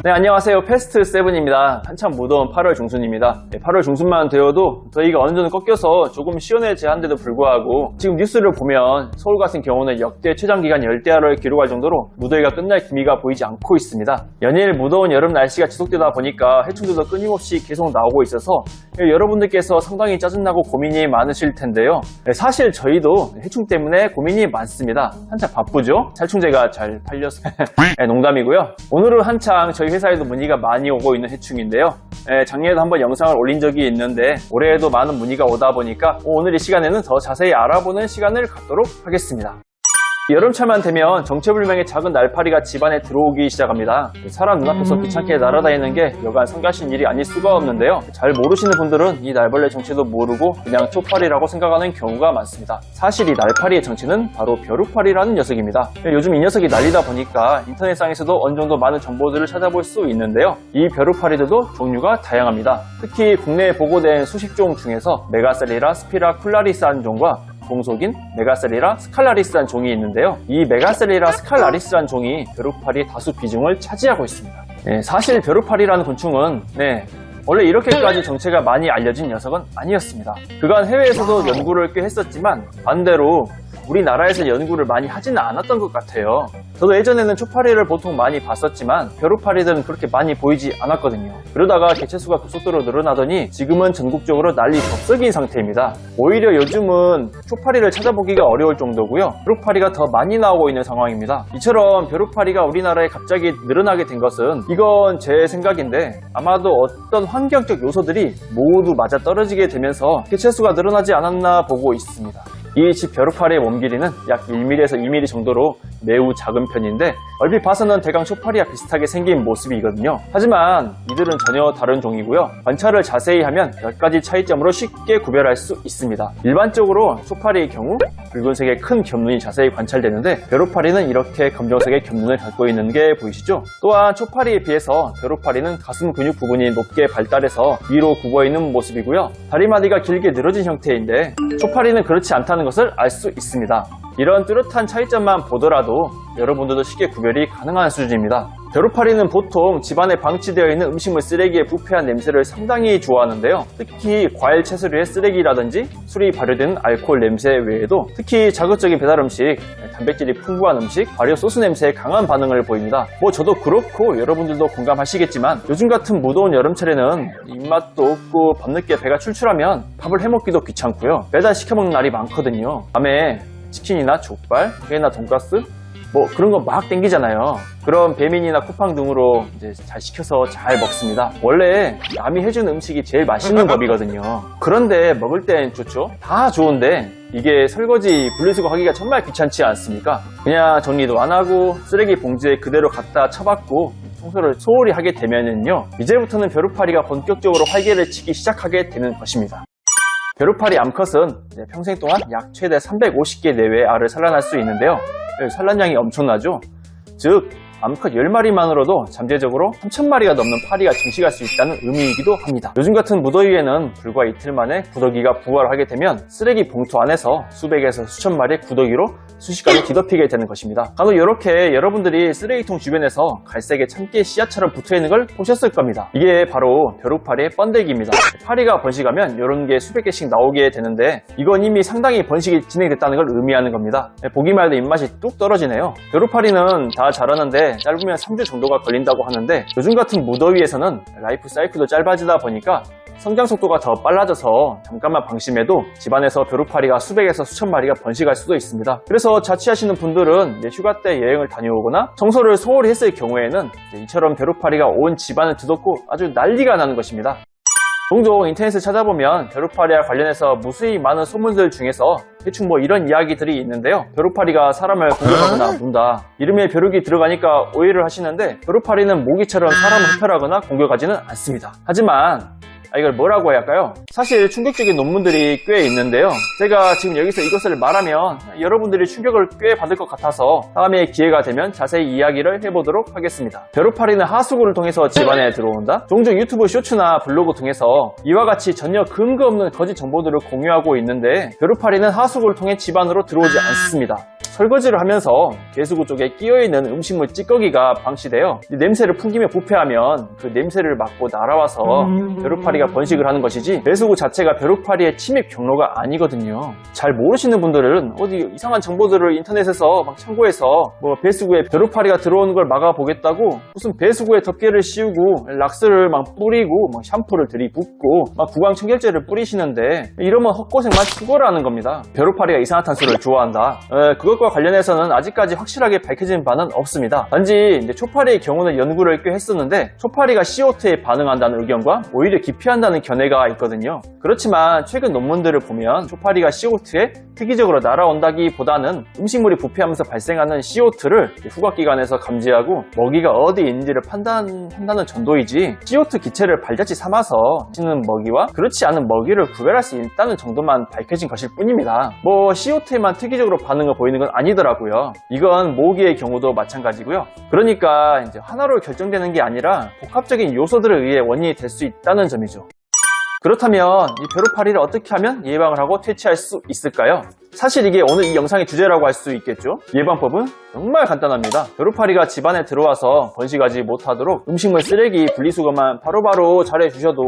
네, 안녕하세요. 패스트7입니다. 한참 무더운 8월 중순입니다. 8월 중순만 되어도 더위가 어느 정도 꺾여서 조금 시원해지한데도 불구하고 지금 뉴스를 보면 서울 같은 경우는 역대 최장기간 열대야를 기록할 정도로 무더위가 끝날 기미가 보이지 않고 있습니다. 연일 무더운 여름 날씨가 지속되다 보니까 해충들도 끊임없이 계속 나오고 있어서 여러분들께서 상당히 짜증나고 고민이 많으실 텐데요. 사실 저희도 해충 때문에 고민이 많습니다. 한참 바쁘죠? 살충제가 잘 팔려서 농담이고요. 오늘은 한창 저희 회사에도 문의가 많이 오고 있는 해충인데요. 작년에도 한번 영상을 올린 적이 있는데 올해에도 많은 문의가 오다 보니까 오늘 이 시간에는 더 자세히 알아보는 시간을 갖도록 하겠습니다. 여름철만 되면 정체불명의 작은 날파리가 집안에 들어오기 시작합니다. 사람 눈앞에서 귀찮게 날아다니는 게 여간 성가신 일이 아닐 수가 없는데요. 잘 모르시는 분들은 이 날벌레 정체도 모르고 그냥 초파리라고 생각하는 경우가 많습니다. 사실 이 날파리의 정체는 바로 벼룩파리라는 녀석입니다. 요즘 이 녀석이 난리다 보니까 인터넷상에서도 어느 정도 많은 정보들을 찾아볼 수 있는데요. 이 벼룩파리들도 종류가 다양합니다. 특히 국내에 보고된 수십 종 중에서 메가셀리라 스피라쿨라리스라는 종과 동속인 메가셀리라 스칼라리스라는 종이 있는데요. 이 메가셀리라 스칼라리스라는 종이 벼룩파리의 다수 비중을 차지하고 있습니다. 사실 벼룩파리라는 곤충은 원래 이렇게까지 정체가 많이 알려진 녀석은 아니었습니다. 그간 해외에서도 연구를 꽤 했었지만 반대로 우리나라에서 연구를 많이 하지는 않았던 것 같아요. 저도 예전에는 초파리를 보통 많이 봤었지만 벼룩파리들은 그렇게 많이 보이지 않았거든요. 그러다가 개체수가 급속도로 늘어나더니 지금은 전국적으로 난리 법석인 상태입니다. 오히려 요즘은 초파리를 찾아보기가 어려울 정도고요. 벼룩파리가 더 많이 나오고 있는 상황입니다. 이처럼 벼룩파리가 우리나라에 갑자기 늘어나게 된 것은 이건 제 생각인데 아마도 어떤 환경적 요소들이 모두 맞아떨어지게 되면서 개체수가 늘어나지 않았나 보고 있습니다. 이 집 벼룩파리의 몸 길이는 약 1mm에서 2mm 정도로 매우 작은 편인데 얼핏 봐서는 대강 초파리와 비슷하게 생긴 모습이거든요. 하지만 이들은 전혀 다른 종이고요. 관찰을 자세히 하면 몇 가지 차이점으로 쉽게 구별할 수 있습니다. 일반적으로 초파리의 경우 붉은색의 큰 겹눈이 자세히 관찰되는데 벼룩파리는 이렇게 검정색의 겹눈을 갖고 있는 게 보이시죠? 또한 초파리에 비해서 벼룩파리는 가슴 근육 부분이 높게 발달해서 위로 굽어 있는 모습이고요. 다리마디가 길게 늘어진 형태인데 초파리는 그렇지 않다는 것을 알 수 있습니다. 이런 뚜렷한 차이점만 보더라도 여러분들도 쉽게 구별이 가능한 수준입니다. 벼룩파리는 보통 집안에 방치되어 있는 음식물 쓰레기의 부패한 냄새를 상당히 좋아하는데요. 특히 과일 채소류의 쓰레기라든지 술이 발효된 알코올 냄새 외에도 특히 자극적인 배달 음식, 단백질이 풍부한 음식, 발효 소스 냄새에 강한 반응을 보입니다. 저도 그렇고 여러분들도 공감하시겠지만 요즘 같은 무더운 여름철에는 입맛도 없고 밤늦게 배가 출출하면 밥을 해먹기도 귀찮고요. 배달 시켜먹는 날이 많거든요. 밤에 치킨이나 족발, 회나 돈가스 그런 거 막 땡기잖아요. 그럼 배민이나 쿠팡 등으로 이제 잘 시켜서 잘 먹습니다. 원래 남이 해주는 음식이 제일 맛있는 법이거든요. 그런데 먹을 땐 좋죠? 다 좋은데 이게 설거지 분리수거 하기가 정말 귀찮지 않습니까? 그냥 정리도 안 하고 쓰레기 봉지에 그대로 갖다 쳐박고 청소를 소홀히 하게 되면은요, 이제부터는 벼룩파리가 본격적으로 활개를 치기 시작하게 되는 것입니다. 벼룩파리 암컷은 평생 동안 약 최대 350개 내외의 알을 산란할 수 있는데요. 산란량이 엄청나죠? 즉 암컷 10마리만으로도 잠재적으로 3,000마리가 넘는 파리가 증식할 수 있다는 의미이기도 합니다. 요즘 같은 무더위에는 불과 이틀 만에 구더기가 부화를 하게 되면 쓰레기 봉투 안에서 수백에서 수천 마리의 구더기로 순식간에 뒤덮이게 되는 것입니다. 간혹 이렇게 여러분들이 쓰레기통 주변에서 갈색의 참깨 씨앗처럼 붙어있는 걸 보셨을 겁니다. 이게 바로 벼룩파리의 번데기입니다. 파리가 번식하면 이런 게 수백 개씩 나오게 되는데 이건 이미 상당히 번식이 진행됐다는 걸 의미하는 겁니다. 보기만 해도 입맛이 뚝 떨어지네요. 벼룩파리는 다 자라는데 짧으면 3주 정도가 걸린다고 하는데 요즘 같은 무더위에서는 라이프 사이클도 짧아지다 보니까 성장 속도가 더 빨라져서 잠깐만 방심해도 집안에서 벼룩파리가 수백에서 수천 마리가 번식할 수도 있습니다. 그래서 자취하시는 분들은 휴가 때 여행을 다녀오거나 청소를 소홀히 했을 경우에는 이처럼 벼룩파리가 온 집안을 뒤덮고 아주 난리가 나는 것입니다. 종종 인터넷을 찾아보면 벼룩파리와 관련해서 무수히 많은 소문들 중에서 대충 이런 이야기들이 있는데요. 벼룩파리가 사람을 공격하거나 문다. 이름에 벼룩이 들어가니까 오해를 하시는데 벼룩파리는 모기처럼 사람을 흡혈하거나 공격하지는 않습니다. 하지만 이걸 뭐라고 해야 할까요? 사실 충격적인 논문들이 꽤 있는데요. 제가 지금 여기서 이것을 말하면 여러분들이 충격을 꽤 받을 것 같아서 다음에 기회가 되면 자세히 이야기를 해보도록 하겠습니다. 벼룩파리는 하수구를 통해서 집안에 들어온다? 종종 유튜브 쇼츠나 블로그 통해서 이와 같이 전혀 근거 없는 거짓 정보들을 공유하고 있는데 벼룩파리는 하수구를 통해 집안으로 들어오지 않습니다. 설거지를 하면서 개수구 쪽에 끼어있는 음식물 찌꺼기가 방치되어 냄새를 풍기며 부패하면 그 냄새를 맡고 날아와서 벼룩파리가 번식을 하는 것이지 배수구 자체가 벼룩파리의 침입 경로가 아니거든요. 잘 모르시는 분들은 어디 이상한 정보들을 인터넷에서 막 참고해서 뭐 배수구에 벼룩파리가 들어오는 걸 막아보겠다고 무슨 배수구에 덮개를 씌우고 락스를 막 뿌리고 막 샴푸를 들이붓고 막 구강청결제를 뿌리시는데 이러면 헛고생만 추구라는 겁니다. 벼룩파리가 이산화탄소를 좋아한다. 그것과 관련해서는 아직까지 확실하게 밝혀진 바는 없습니다. 단지 이제 초파리의 경우는 연구를 꽤 했었는데 초파리가 CO2에 반응한다는 의견과 오히려 기피한다는 견해가 있거든요. 그렇지만 최근 논문들을 보면 초파리가 CO2에 특이적으로 날아온다기보다는 음식물이 부패하면서 발생하는 CO2를 후각기관에서 감지하고 먹이가 어디 있는지를 판단한다는 정도이지 CO2 기체를 발자취 삼아서 씹는 먹이와 그렇지 않은 먹이를 구별할 수 있다는 정도만 밝혀진 것일 뿐입니다. 뭐 CO2에만 특이적으로 반응을 보이는 건 아니더라고요. 이건 모기의 경우도 마찬가지고요. 그러니까 이제 하나로 결정되는 게 아니라 복합적인 요소들에 의해 원인이 될 수 있다는 점이죠. 그렇다면 이 벼룩파리를 어떻게 하면 예방을 하고 퇴치할 수 있을까요? 사실 이게 오늘 이 영상의 주제라고 할 수 있겠죠? 예방법은 정말 간단합니다. 벼룩파리가 집안에 들어와서 번식하지 못하도록 음식물 쓰레기 분리수거만 바로바로 잘해주셔도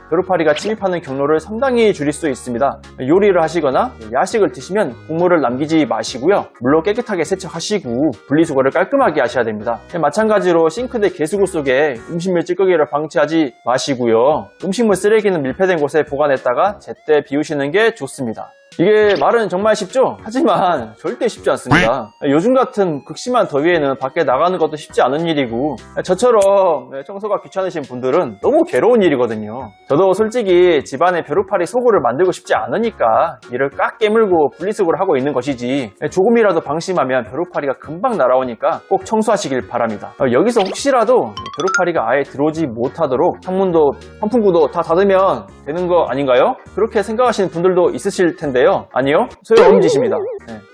벼룩파리가 침입하는 경로를 상당히 줄일 수 있습니다. 요리를 하시거나 야식을 드시면 국물을 남기지 마시고요. 물로 깨끗하게 세척하시고 분리수거를 깔끔하게 하셔야 됩니다. 마찬가지로 싱크대 개수구 속에 음식물 찌꺼기를 방치하지 마시고요. 음식물 쓰레기는 밀폐된 곳에 보관했다가 제때 비우시는 게 좋습니다. 이게 말은 정말 쉽죠? 하지만 절대 쉽지 않습니다. 요즘 같은 극심한 더위에는 밖에 나가는 것도 쉽지 않은 일이고 저처럼 청소가 귀찮으신 분들은 너무 괴로운 일이거든요. 저도 솔직히 집안에 벼룩파리 소굴을 만들고 싶지 않으니까 이를 꽉 깨물고 분리수거를 하고 있는 것이지 조금이라도 방심하면 벼룩파리가 금방 날아오니까 꼭 청소하시길 바랍니다. 여기서 혹시라도 벼룩파리가 아예 들어오지 못하도록 창문도 환풍구도 다 닫으면 되는 거 아닌가요? 그렇게 생각하시는 분들도 있으실 텐데요. 아니요, 소용없는 짓입니다.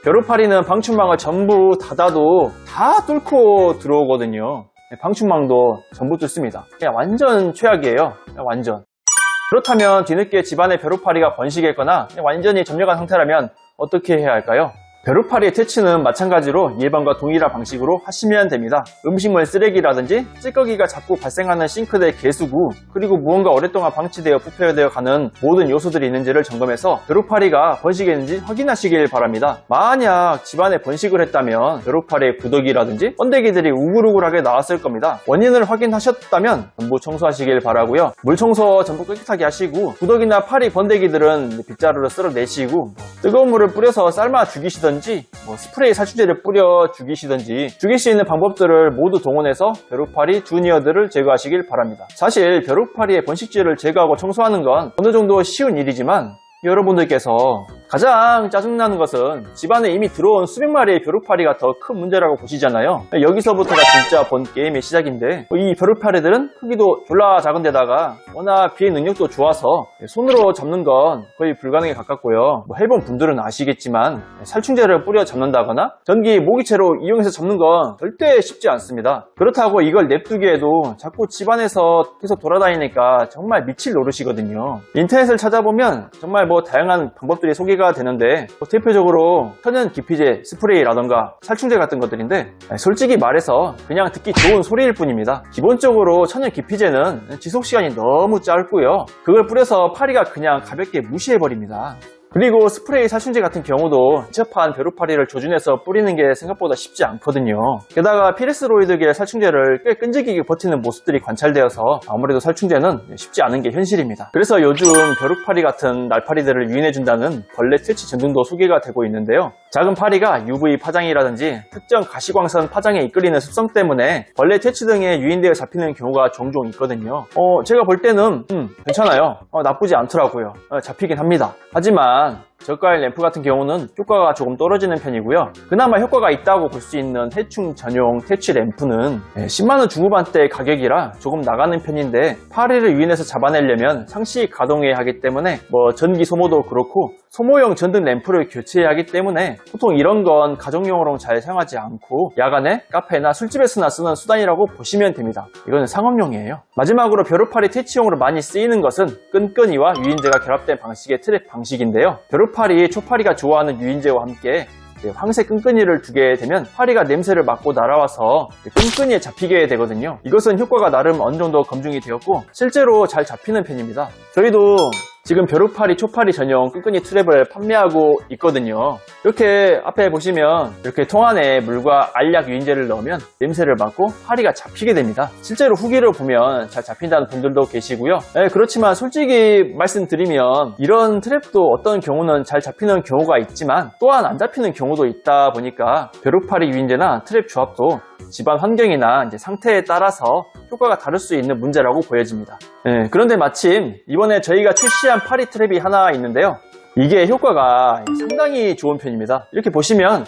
벼룩파리는 방충망을 전부 닫아도 다 뚫고 들어오거든요. 방충망도 전부 뚫습니다. 그냥 완전 최악이에요. 그냥 완전. 그렇다면 뒤늦게 집안에 벼룩파리가 번식했거나 완전히 점령한 상태라면 어떻게 해야 할까요? 벼룩파리의 퇴치는 마찬가지로 예방과 동일한 방식으로 하시면 됩니다. 음식물 쓰레기라든지 찌꺼기가 자꾸 발생하는 싱크대 개수구 그리고 무언가 오랫동안 방치되어 부패되어 가는 모든 요소들이 있는지를 점검해서 벼룩파리가 번식했는지 확인하시길 바랍니다. 만약 집안에 번식을 했다면 벼룩파리의 구더기라든지 번데기들이 우글우글하게 나왔을 겁니다. 원인을 확인하셨다면 전부 청소하시길 바라고요. 물청소 전부 깨끗하게 하시고 구더기나 파리 번데기들은 빗자루로 쓸어내시고 뜨거운 물을 뿌려서 삶아 죽이시던 스프레이 살충제를 뿌려 죽이시든지 죽일 수 있는 방법들을 모두 동원해서 벼룩파리 주니어들을 제거하시길 바랍니다. 사실 벼룩파리의 번식지를 제거하고 청소하는 건 어느 정도 쉬운 일이지만 여러분들께서 가장 짜증나는 것은 집안에 이미 들어온 수백 마리의 벼룩파리가 더 큰 문제라고 보시잖아요. 여기서부터가 진짜 본 게임의 시작인데 이 벼룩파리들은 크기도 졸라 작은데다가 워낙 비행 능력도 좋아서 손으로 잡는 건 거의 불가능에 가깝고요. 해본 분들은 아시겠지만 살충제를 뿌려 잡는다거나 전기 모기채로 이용해서 잡는 건 절대 쉽지 않습니다. 그렇다고 이걸 냅두기에도 자꾸 집안에서 계속 돌아다니니까 정말 미칠 노릇이거든요. 인터넷을 찾아보면 정말 다양한 방법들이 소개가 되는데 대표적으로 천연 기피제 스프레이라던가 살충제 같은 것들인데 솔직히 말해서 그냥 듣기 좋은 소리일 뿐입니다. 기본적으로 천연 기피제는 지속시간이 너무 짧고요. 그걸 뿌려서 파리가 그냥 가볍게 무시해버립니다. 그리고 스프레이 살충제 같은 경우도 인접한 벼룩파리를 조준해서 뿌리는 게 생각보다 쉽지 않거든요. 게다가 피레스로이드계 살충제를 꽤 끈질기게 버티는 모습들이 관찰되어서 아무래도 살충제는 쉽지 않은 게 현실입니다. 그래서 요즘 벼룩파리 같은 날파리들을 유인해준다는 벌레 퇴치 전등도 소개가 되고 있는데요. 작은 파리가 UV 파장이라든지 특정 가시광선 파장에 이끌리는 습성 때문에 벌레 퇴치 등에 유인되어 잡히는 경우가 종종 있거든요. 제가 볼 때는 괜찮아요. 나쁘지 않더라고요. 잡히긴 합니다. 하지만 저가의 램프 같은 경우는 효과가 조금 떨어지는 편이고요. 그나마 효과가 있다고 볼 수 있는 해충 전용 퇴치 램프는 10만원 중후반대 가격이라 조금 나가는 편인데 파리를 유인해서 잡아내려면 상시 가동해야 하기 때문에 전기 소모도 그렇고 소모용 전등 램프를 교체해야 하기 때문에 보통 이런 건 가정용으로 잘 사용하지 않고 야간에 카페나 술집에서나 쓰는 수단이라고 보시면 됩니다. 이거는 상업용이에요. 마지막으로 벼룩파리 퇴치용으로 많이 쓰이는 것은 끈끈이와 유인제가 결합된 방식의 트랩 방식인데요. 벼룩파리, 초파리가 좋아하는 유인제와 함께 황색 끈끈이를 두게 되면 파리가 냄새를 맡고 날아와서 끈끈이에 잡히게 되거든요. 이것은 효과가 나름 어느 정도 검증이 되었고 실제로 잘 잡히는 편입니다. 저희도 지금 벼룩파리, 초파리 전용 끈끈이 트랩을 판매하고 있거든요. 이렇게 앞에 보시면 이렇게 통 안에 물과 알약 유인제를 넣으면 냄새를 맡고 파리가 잡히게 됩니다. 실제로 후기를 보면 잘 잡힌다는 분들도 계시고요. 그렇지만 솔직히 말씀드리면 이런 트랩도 어떤 경우는 잘 잡히는 경우가 있지만 또한 안 잡히는 경우도 있다 보니까 벼룩파리 유인제나 트랩 조합도 집안 환경이나 상태에 따라서 효과가 다를 수 있는 문제라고 보여집니다. 그런데 마침 이번에 저희가 출시한 파리 트랩이 하나 있는데요. 이게 효과가 상당히 좋은 편입니다. 이렇게 보시면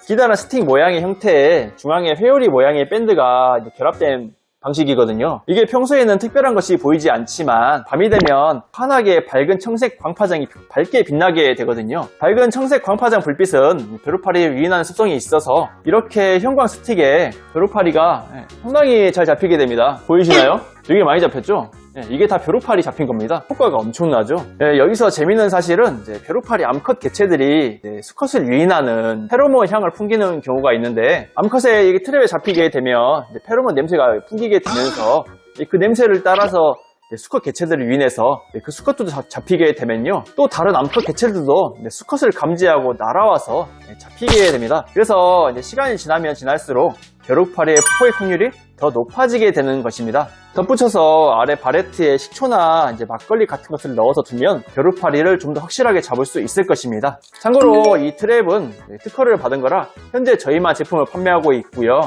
기다란 스틱 모양의 형태의 중앙에 회오리 모양의 밴드가 결합된 방식이거든요. 이게 평소에는 특별한 것이 보이지 않지만 밤이 되면 환하게 밝은 청색 광파장이 밝게 빛나게 되거든요. 밝은 청색 광파장 불빛은 벼룩파리를 유인하는 습성이 있어서 이렇게 형광 스틱에 벼룩파리가 상당히 잘 잡히게 됩니다. 보이시나요? 되게 많이 잡혔죠? 이게 다 벼룩파리 잡힌 겁니다. 효과가 엄청나죠? 여기서 재미있는 사실은 벼룩파리 암컷 개체들이 수컷을 유인하는 페로몬 향을 풍기는 경우가 있는데 암컷의 트랩에 잡히게 되면 페로몬 냄새가 풍기게 되면서 그 냄새를 따라서 수컷 개체들을 유인해서 그 수컷도 잡히게 되면요 또 다른 암컷 개체들도 수컷을 감지하고 날아와서 잡히게 됩니다. 그래서 시간이 지나면 지날수록 벼룩파리의 포획 확률이 더 높아지게 되는 것입니다. 덧붙여서 아래 바레트에 식초나 막걸리 같은 것을 넣어서 두면 벼룩파리를 좀 더 확실하게 잡을 수 있을 것입니다. 참고로 이 트랩은 특허를 받은 거라 현재 저희만 제품을 판매하고 있고요.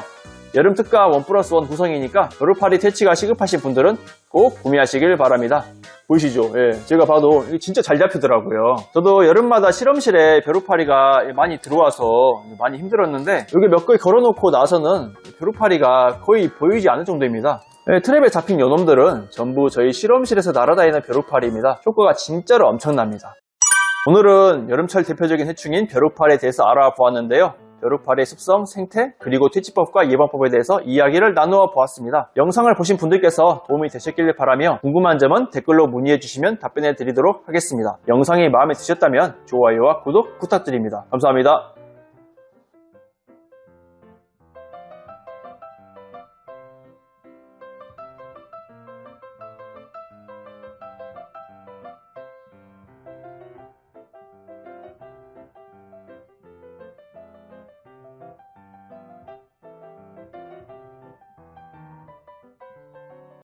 여름 특가 1+1 구성이니까 벼룩파리 퇴치가 시급하신 분들은 꼭 구매하시길 바랍니다. 보이시죠? 제가 봐도 이게 진짜 잘 잡히더라고요. 저도 여름마다 실험실에 벼룩파리가 많이 들어와서 많이 힘들었는데 여기 몇 개 걸어놓고 나서는 벼룩파리가 거의 보이지 않을 정도입니다. 트랩에 잡힌 요놈들은 전부 저희 실험실에서 날아다니는 벼룩파리입니다. 효과가 진짜로 엄청납니다. 오늘은 여름철 대표적인 해충인 벼룩파리에 대해서 알아보았는데요. 벼룩파리의 습성, 생태, 그리고 퇴치법과 예방법에 대해서 이야기를 나누어 보았습니다. 영상을 보신 분들께서 도움이 되셨길 바라며 궁금한 점은 댓글로 문의해 주시면 답변해 드리도록 하겠습니다. 영상이 마음에 드셨다면 좋아요와 구독 부탁드립니다. 감사합니다.